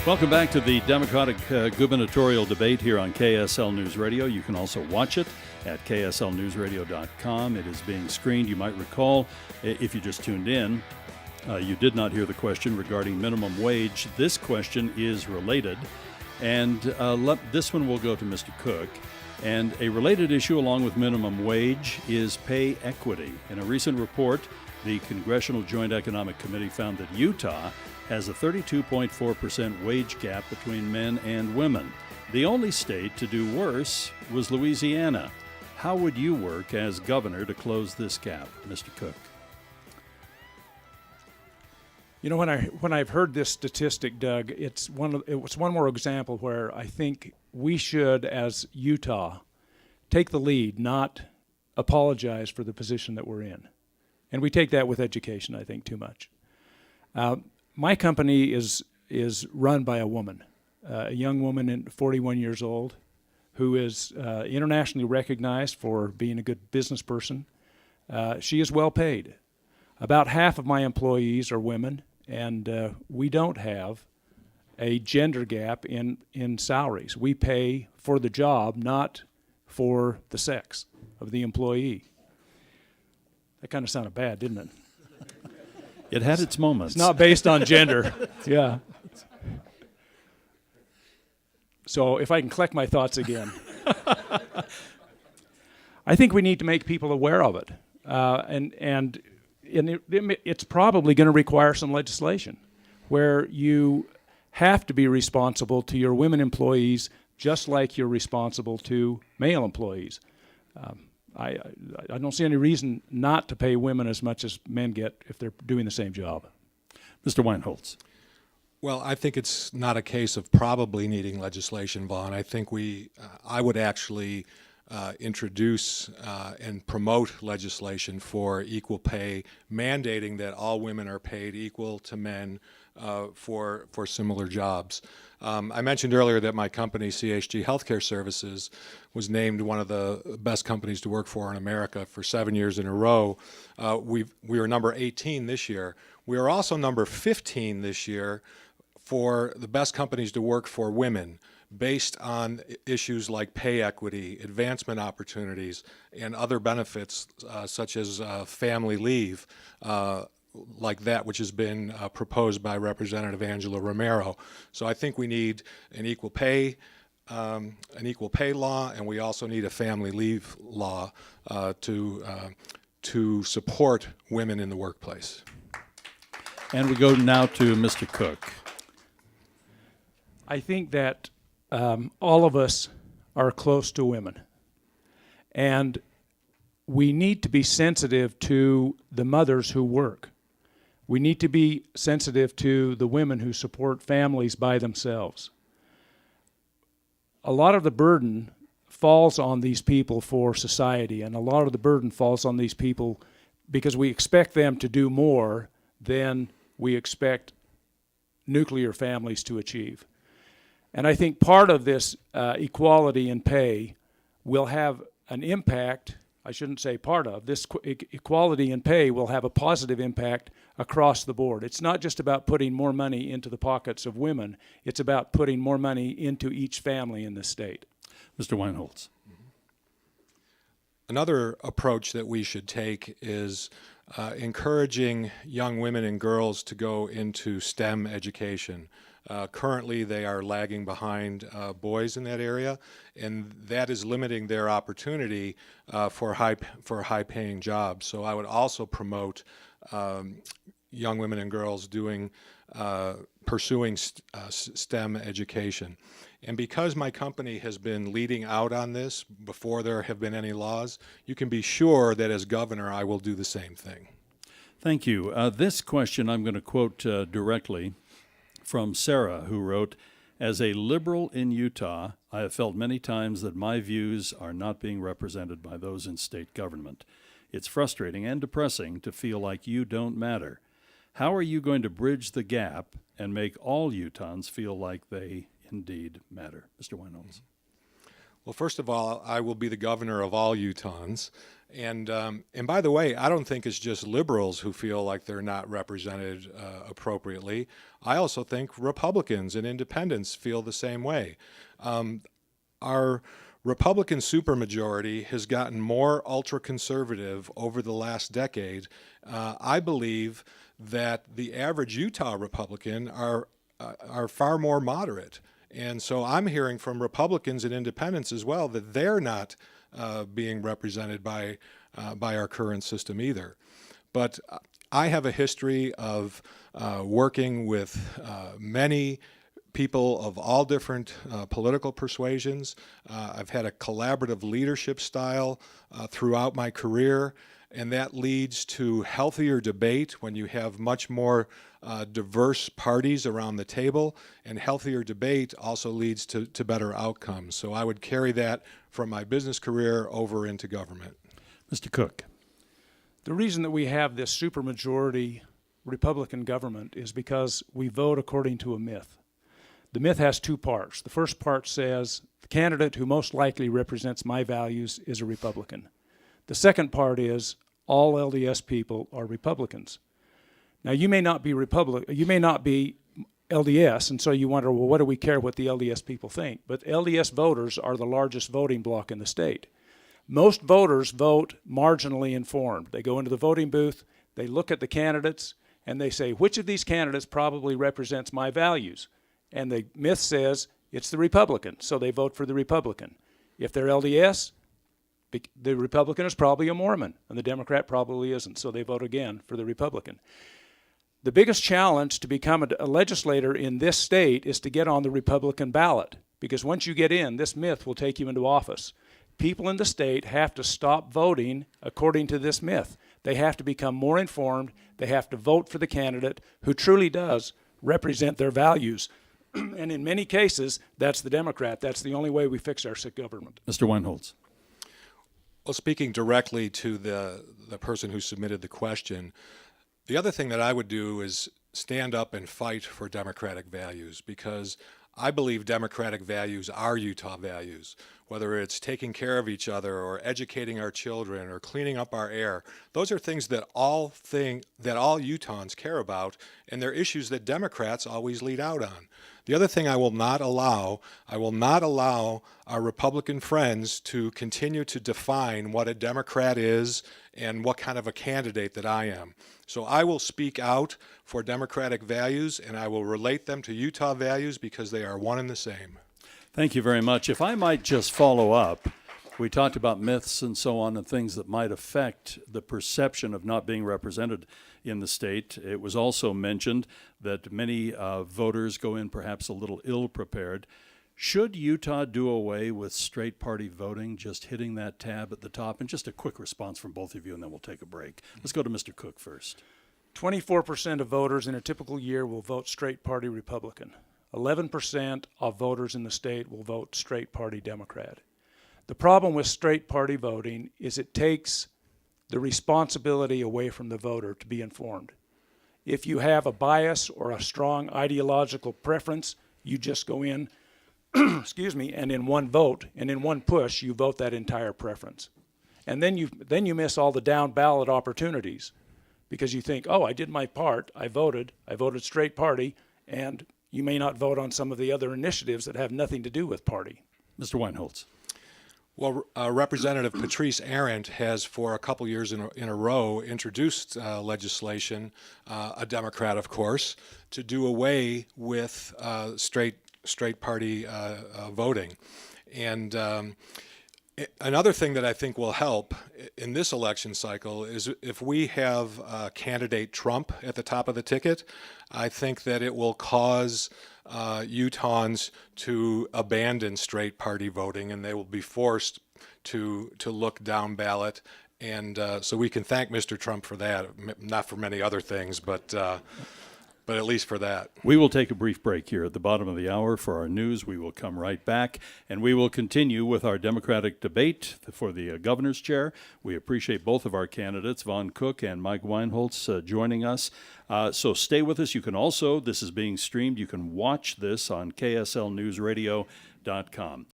Welcome back to the Democratic gubernatorial debate here on KSL News Radio. You can also watch it at kslnewsradio.com. It is being screened. You might recall, if you just tuned in, you did not hear the question regarding minimum wage. This question is related, and this one will go to Mr. Cook. And a related issue along with minimum wage is pay equity. In a recent report, the Congressional Joint Economic Committee found that Utah has a 32.4% wage gap between men and women. The only state to do worse was Louisiana. How would you work as governor to close this gap, Mr. Cook? You know, when I've heard this statistic, Doug, it's one more example where I think we should, as Utah, take the lead, not apologize for the position that we're in. And we take that with education, I think, too much. My company is run by a woman, a young woman, 41 years old, who is internationally recognized for being a good business person. She is well paid. About half of my employees are women, and we don't have a gender gap in salaries. We pay for the job, not for the sex of the employee. That kind of sounded bad, didn't it? It had its moments. It's not based on gender. Yeah. So if I can collect my thoughts again. I think we need to make people aware of it. And it's probably going to require some legislation where you have to be responsible to your women employees just like you're responsible to male employees. I don't see any reason not to pay women as much as men get if they're doing the same job. Mr. Weinholz. Well, I think it's not a case of probably needing legislation, Vaughn. I think I would actually introduce and promote legislation for equal pay, mandating that all women are paid equal to men for similar jobs. I mentioned earlier that my company, CHG Healthcare Services, was named one of the best companies to work for in America for 7 years in a row. We were number 18 this year. We are also number 15 this year for the best companies to work for women, based on issues like pay equity, advancement opportunities, and other benefits such as family leave, like that which has been proposed by Representative Angela Romero. So I think we need an equal pay law, and we also need a family leave law to support women in the workplace. And we go now to Mr. Cook. I think that all of us are close to women, and we need to be sensitive to the mothers who work. We need to be sensitive to the women who support families by themselves. A lot of the burden falls on these people for society, and a lot of the burden falls on these people because we expect them to do more than we expect nuclear families to achieve. And I think part of this equality in pay will have an impact. I shouldn't say part of. This equality in pay will have a positive impact across the board. It's not just about putting more money into the pockets of women. It's about putting more money into each family in the state. Mr. Weinholz. Another approach that we should take is encouraging young women and girls to go into STEM education. Currently, they are lagging behind boys in that area, and that is limiting their opportunity for high-paying jobs. So I would also promote young women and girls pursuing STEM education. And because my company has been leading out on this before there have been any laws, you can be sure that as governor, I will do the same thing. Thank you. This question I'm going to quote directly from Sarah, who wrote, "As a liberal in Utah, I have felt many times that my views are not being represented by those in state government. It's frustrating and depressing to feel like you don't matter. How are you going to bridge the gap and make all Utahns feel like they indeed matter?" Mr. Weinholz. Well, first of all, I will be the governor of all Utahns. And by the way, I don't think it's just liberals who feel like they're not represented appropriately. I also think Republicans and independents feel the same way. Our Republican supermajority has gotten more ultra-conservative over the last decade. I believe that the average Utah Republican are far more moderate. And so I'm hearing from Republicans and independents as well that they're not being represented by our current system either. But I have a history of working with many people of all different political persuasions. I've had a collaborative leadership style throughout my career, and that leads to healthier debate when you have much more diverse parties around the table, and healthier debate also leads to better outcomes. So I would carry that from my business career over into government. Mr. Cook. The reason that we have this supermajority Republican government is because we vote according to a myth. The myth has two parts. The first part says the candidate who most likely represents my values is a Republican. The second part is all LDS people are Republicans. Now, you may not be LDS, and so you wonder, well, what do we care what the LDS people think? But LDS voters are the largest voting bloc in the state. Most voters vote marginally informed. They go into the voting booth, they look at the candidates, and they say, which of these candidates probably represents my values? And the myth says it's the Republican, so they vote for the Republican. If they're LDS, the Republican is probably a Mormon, and the Democrat probably isn't, so they vote again for the Republican. The biggest challenge to become a legislator in this state is to get on the Republican ballot, because once you get in, this myth will take you into office. People in the state have to stop voting according to this myth. They have to become more informed. They have to vote for the candidate who truly does represent their values. And in many cases, that's the Democrat. That's the only way we fix our sick government. Mr. Weinholz. Well, speaking directly to the person who submitted the question, the other thing that I would do is stand up and fight for democratic values, because I believe democratic values are Utah values. Whether it's taking care of each other or educating our children or cleaning up our air, those are things that all Utahns care about, and they're issues that Democrats always lead out on. The other thing I will not allow our Republican friends to continue to define what a Democrat is and what kind of a candidate that I am. So I will speak out for democratic values, and I will relate them to Utah values because they are one and the same. Thank you very much. If I might just follow up, we talked about myths and so on and things that might affect the perception of not being represented in the state. It was also mentioned that many voters go in perhaps a little ill-prepared. Should Utah do away with straight party voting, just hitting that tab at the top? And just a quick response from both of you, and then we'll take a break. Let's go to Mr. Cook first. 24% of voters in a typical year will vote straight party Republican. 11% of voters in the state will vote straight party Democrat. The problem with straight party voting is it takes the responsibility away from the voter to be informed. If you have a bias or a strong ideological preference, you just go in, and in one vote, and in one push, you vote that entire preference. And then you miss all the down ballot opportunities, because you think, oh, I did my part, I voted straight party, and you may not vote on some of the other initiatives that have nothing to do with party. Mr. Weinholz. Well, Representative Patrice Arendt has, for a couple years in a row, introduced legislation, a Democrat, of course, to do away with straight party voting. And another thing that I think will help in this election cycle is if we have candidate Trump at the top of the ticket. I think that it will cause Utahns to abandon straight party voting, and they will be forced to look down ballot. And so we can thank Mr. Trump for that, not for many other things, but at least for that. We will take a brief break here at the bottom of the hour for our news. We will come right back, and we will continue with our Democratic debate for the governor's chair. We appreciate both of our candidates, Vaughn Cook and Mike Weinholz, joining us. So stay with us. You can also, this is being streamed, you can watch this on KSLNewsRadio.com.